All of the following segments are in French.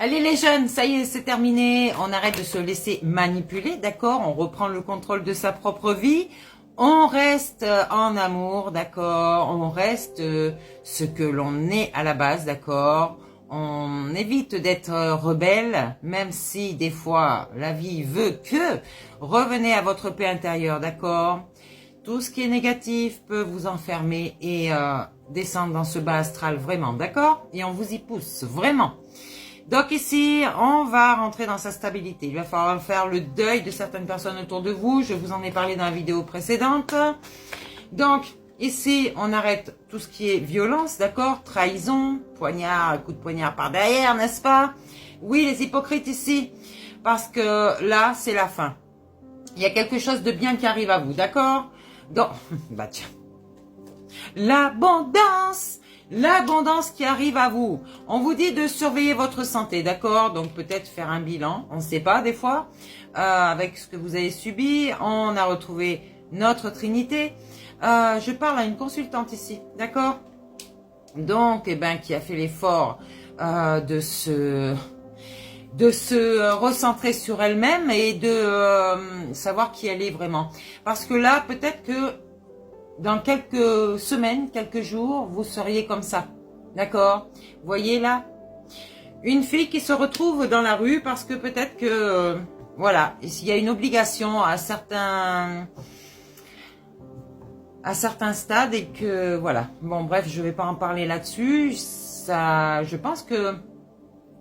Allez les jeunes, ça y est, c'est terminé. On arrête de se laisser manipuler, d'accord? On reprend le contrôle de sa propre vie. On reste en amour, d'accord? On reste ce que l'on est à la base, d'accord? On évite d'être rebelle, même si des fois la vie veut que revenez à votre paix intérieure, d'accord? Tout ce qui est négatif peut vous enfermer et descendre dans ce bas astral vraiment, d'accord? Et on vous y pousse, vraiment. Donc ici, on va rentrer dans sa stabilité. Il va falloir faire le deuil de certaines personnes autour de vous. Je vous en ai parlé dans la vidéo précédente. Donc ici, on arrête tout ce qui est violence, d'accord? Trahison, poignard, coup de poignard par derrière, n'est-ce pas? Oui, les hypocrites ici, parce que là, c'est la fin. Il y a quelque chose de bien qui arrive à vous, d'accord? Donc, bah tiens, l'abondance qui arrive à vous. On vous dit de surveiller votre santé, d'accord? Donc peut-être faire un bilan, on ne sait pas des fois, avec ce que vous avez subi. On a retrouvé notre Trinité. Je parle à une consultante ici, d'accord? Donc, eh ben, qui a fait l'effort de se recentrer sur elle-même et de savoir qui elle est vraiment. Parce que là, peut-être que dans quelques semaines, quelques jours, vous seriez comme ça. D'accord? Voyez là? Une fille qui se retrouve dans la rue parce que peut-être que, voilà, il y a une obligation à certains stades et que, voilà. Bon, bref, je vais pas en parler là-dessus. Ça, je pense que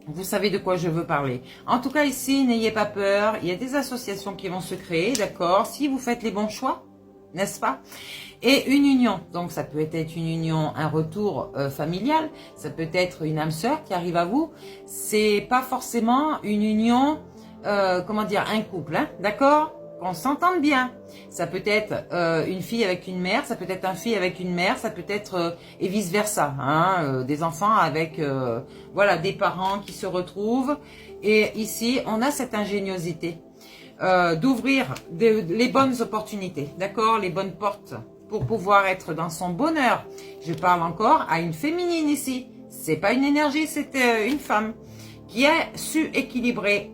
vous savez de quoi je veux parler. En tout cas, ici, n'ayez pas peur. Il y a des associations qui vont se créer, d'accord? Si vous faites les bons choix, n'est-ce pas? Et une union, donc ça peut être une union, un retour familial, ça peut être une âme sœur qui arrive à vous. C'est pas forcément une union, comment dire, un couple, hein, d'accord? Qu'on s'entende bien. Ça peut être une fille avec une mère, ça peut être un fille avec une mère, ça peut être et vice versa, hein, des enfants avec, voilà, des parents qui se retrouvent. Et ici, on a cette ingéniosité d'ouvrir les bonnes opportunités, d'accord, les bonnes portes pour pouvoir être dans son bonheur. Je parle encore à une féminine ici. C'est pas une énergie, c'est une femme qui a su équilibrer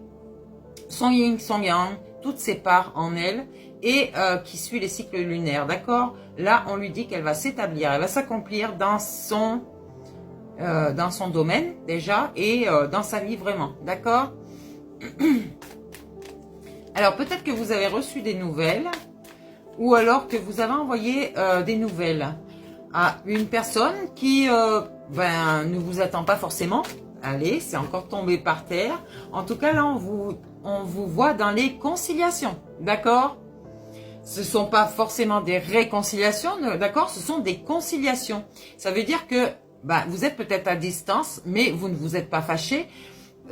son yin, son yang, toutes ses parts en elle et qui suit les cycles lunaires, d'accord? Là, on lui dit qu'elle va s'établir, elle va s'accomplir dans son domaine déjà et dans sa vie vraiment, d'accord? Alors, peut-être que vous avez reçu des nouvelles ou alors que vous avez envoyé des nouvelles à une personne qui ne vous attend pas forcément. Allez, c'est encore tombé par terre. En tout cas, là, on vous voit dans les conciliations, d'accord? Ce ne sont pas forcément des réconciliations, d'accord? Ce sont des conciliations. Ça veut dire que vous êtes peut-être à distance, mais vous ne vous êtes pas fâchés.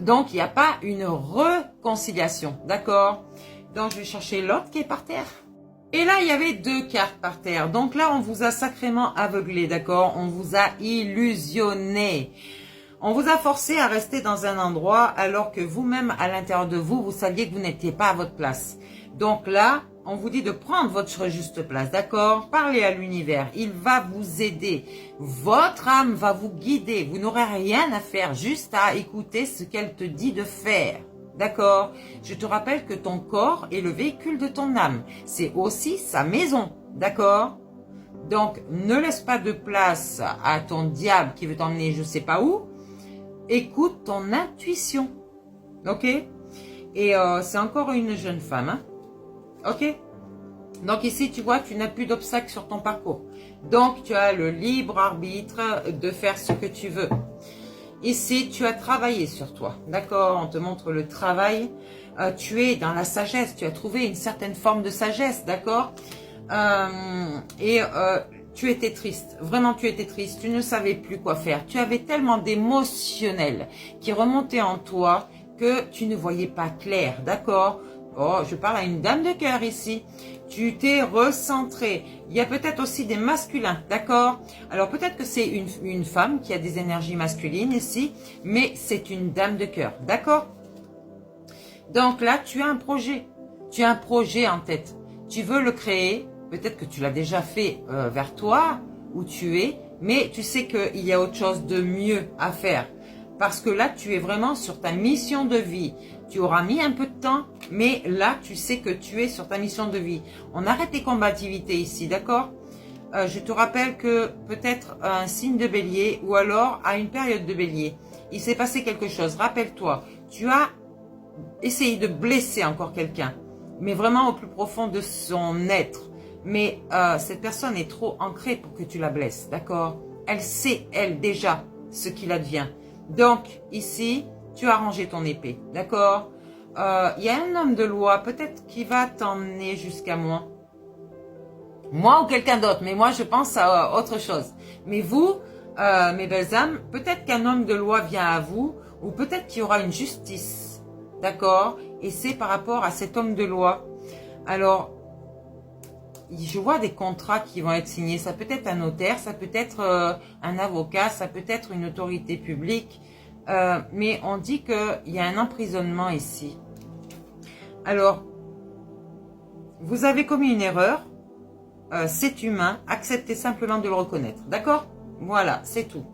Donc, il n'y a pas une réconciliation, d'accord? Donc, je vais chercher l'autre qui est par terre. Et là, il y avait deux cartes par terre. Donc là, on vous a sacrément aveuglé, d'accord? On vous a illusionné. On vous a forcé à rester dans un endroit alors que vous-même, à l'intérieur de vous, vous saviez que vous n'étiez pas à votre place. Donc là, on vous dit de prendre votre juste place, d'accord? Parlez à l'univers, il va vous aider. Votre âme va vous guider. Vous n'aurez rien à faire, juste à écouter ce qu'elle te dit de faire. D'accord? Je te rappelle que ton corps est le véhicule de ton âme. C'est aussi sa maison. D'accord? Donc, ne laisse pas de place à ton diable qui veut t'emmener je sais pas où. Écoute ton intuition. Ok? Et c'est encore une jeune femme. Hein? Ok? Donc ici, tu vois, tu n'as plus d'obstacles sur ton parcours. Donc, tu as le libre arbitre de faire ce que tu veux. Ici, tu as travaillé sur toi, d'accord? On te montre le travail. Tu es dans la sagesse. Tu as trouvé une certaine forme de sagesse, d'accord? Tu étais triste. Vraiment, tu étais triste. Tu ne savais plus quoi faire. Tu avais tellement d'émotionnel qui remontait en toi que tu ne voyais pas clair, d'accord? Oh, je parle à une dame de cœur ici. Tu t'es recentré. Il y a peut-être aussi des masculins, d'accord? Alors peut-être que c'est une femme qui a des énergies masculines ici, mais c'est une dame de cœur, d'accord? Donc là, tu as un projet. Tu as un projet en tête. Tu veux le créer. Peut-être que tu l'as déjà fait vers toi, où tu es, mais tu sais qu'il y a autre chose de mieux à faire. Parce que là, tu es vraiment sur ta mission de vie. Tu auras mis un peu de temps, mais là, tu sais que tu es sur ta mission de vie. On arrête les combativités ici, d'accord? Je te rappelle que peut-être un signe de bélier ou alors à une période de bélier, il s'est passé quelque chose. Rappelle-toi, tu as essayé de blesser encore quelqu'un, mais vraiment au plus profond de son être. Mais cette personne est trop ancrée pour que tu la blesses, d'accord? Elle sait, elle, déjà, ce qu'il advient. Donc, ici, tu as rangé ton épée, d'accord? Il y a un homme de loi, peut-être qui va t'emmener jusqu'à moi. Moi ou quelqu'un d'autre, mais moi je pense à autre chose. Mais vous, mes belles âmes, peut-être qu'un homme de loi vient à vous, ou peut-être qu'il y aura une justice, d'accord? Et c'est par rapport à cet homme de loi. Alors, je vois des contrats qui vont être signés. Ça peut être un notaire, ça peut être un avocat, ça peut être une autorité publique. Mais on dit qu'il y a un emprisonnement ici. Alors, vous avez commis une erreur. C'est humain, acceptez simplement de le reconnaître, d'accord? Voilà, c'est tout.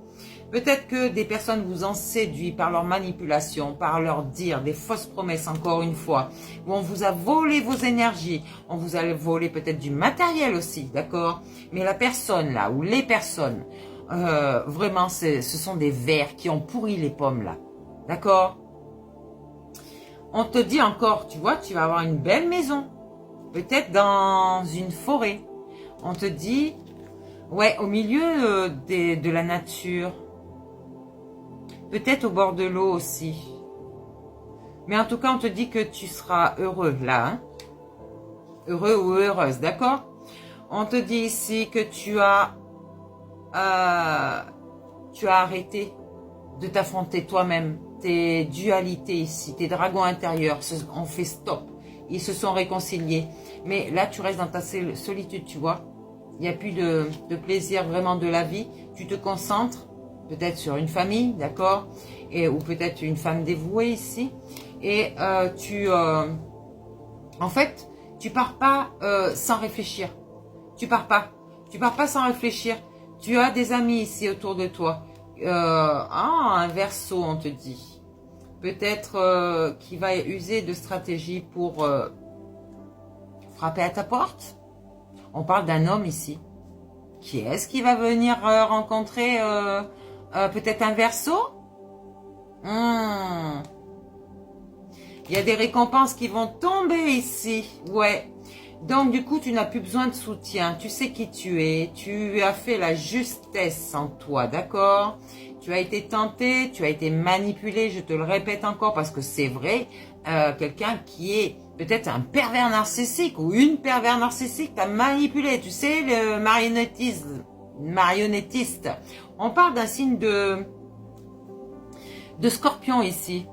Peut-être que des personnes vous ont séduit par leur manipulation, par leur dire, des fausses promesses encore une fois, où on vous a volé vos énergies, on vous a volé peut-être du matériel aussi, d'accord? Mais la personne là, ou les personnes, vraiment, ce sont des vers qui ont pourri les pommes là, d'accord? On te dit encore, tu vois, tu vas avoir une belle maison, peut-être dans une forêt. On te dit, ouais, au milieu de la nature. Peut-être au bord de l'eau aussi. Mais en tout cas, on te dit que tu seras heureux là. Hein? Heureux ou heureuse, d'accord? On te dit ici que tu as arrêté de t'affronter toi-même. Tes dualités ici, tes dragons intérieurs ont fait stop. Ils se sont réconciliés. Mais là, tu restes dans ta solitude, tu vois. Il n'y a plus de plaisir vraiment de la vie. Tu te concentres peut-être sur une famille, d'accord? Ou peut-être une femme dévouée ici. Et en fait, tu pars pas sans réfléchir. Tu pars pas. Tu pars pas sans réfléchir. Tu as des amis ici autour de toi. Un Verseau, on te dit. Peut-être qui va user de stratégie pour frapper à ta porte. On parle d'un homme ici. Qui est-ce qui va venir rencontrer peut-être un Verseau? Il y a des récompenses qui vont tomber ici. Ouais. Donc du coup, tu n'as plus besoin de soutien. Tu sais qui tu es. Tu as fait la justesse en toi, d'accord? Tu as été tenté, tu as été manipulé. Je te le répète encore parce que c'est vrai. Quelqu'un qui est peut-être un pervers narcissique ou une pervers narcissique t'a manipulé. Tu sais, le marionnettiste. On parle d'un signe de Scorpion ici.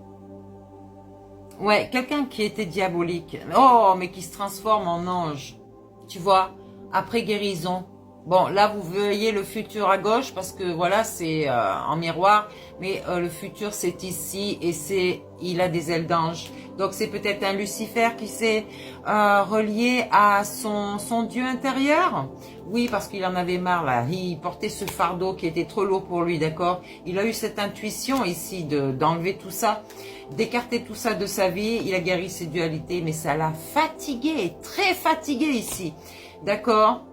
Ouais, quelqu'un qui était diabolique. Oh, mais qui se transforme en ange. Tu vois, après guérison. Bon, là, vous voyez le futur à gauche parce que voilà, c'est en miroir. Mais le futur, c'est ici et il a des ailes d'ange. Donc, c'est peut-être un Lucifer qui s'est relié à son Dieu intérieur. Oui, parce qu'il en avait marre, là. Il portait ce fardeau qui était trop lourd pour lui, d'accord? Il a eu cette intuition ici d'enlever tout ça, d'écarter tout ça de sa vie. Il a guéri ses dualités, mais ça l'a fatigué, très fatigué ici. D'accord?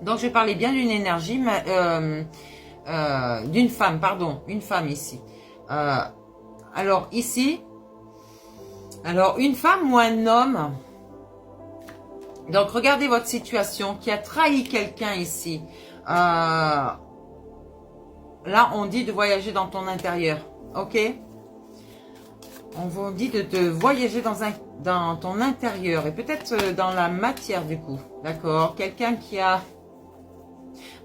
Donc, je parlais bien d'une énergie, d'une femme, pardon, une femme ici. Alors, ici, une femme ou un homme. Donc, regardez votre situation, qui a trahi quelqu'un ici. Là, on dit de voyager dans ton intérieur, ok? On vous dit de voyager dans ton intérieur, et peut-être dans la matière du coup, d'accord? Quelqu'un qui a...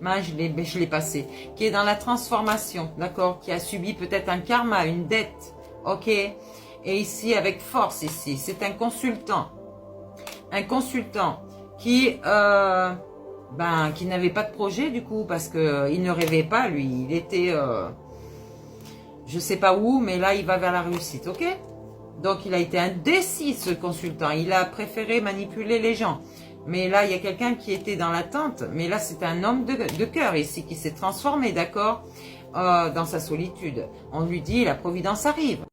je l'ai passé. Qui est dans la transformation, d'accord? Qui a subi peut-être un karma, une dette, ok? Et ici, avec force, ici, c'est un consultant. Un consultant qui n'avait pas de projet du coup, parce qu'il ne rêvait pas, lui. Il était, je sais pas où, mais là, il va vers la réussite, ok? Donc, il a été indécis, ce consultant. Il a préféré manipuler les gens. Mais là, il y a quelqu'un qui était dans l'attente. Mais là, c'est un homme de cœur ici qui s'est transformé, d'accord? dans sa solitude. On lui dit, la providence arrive.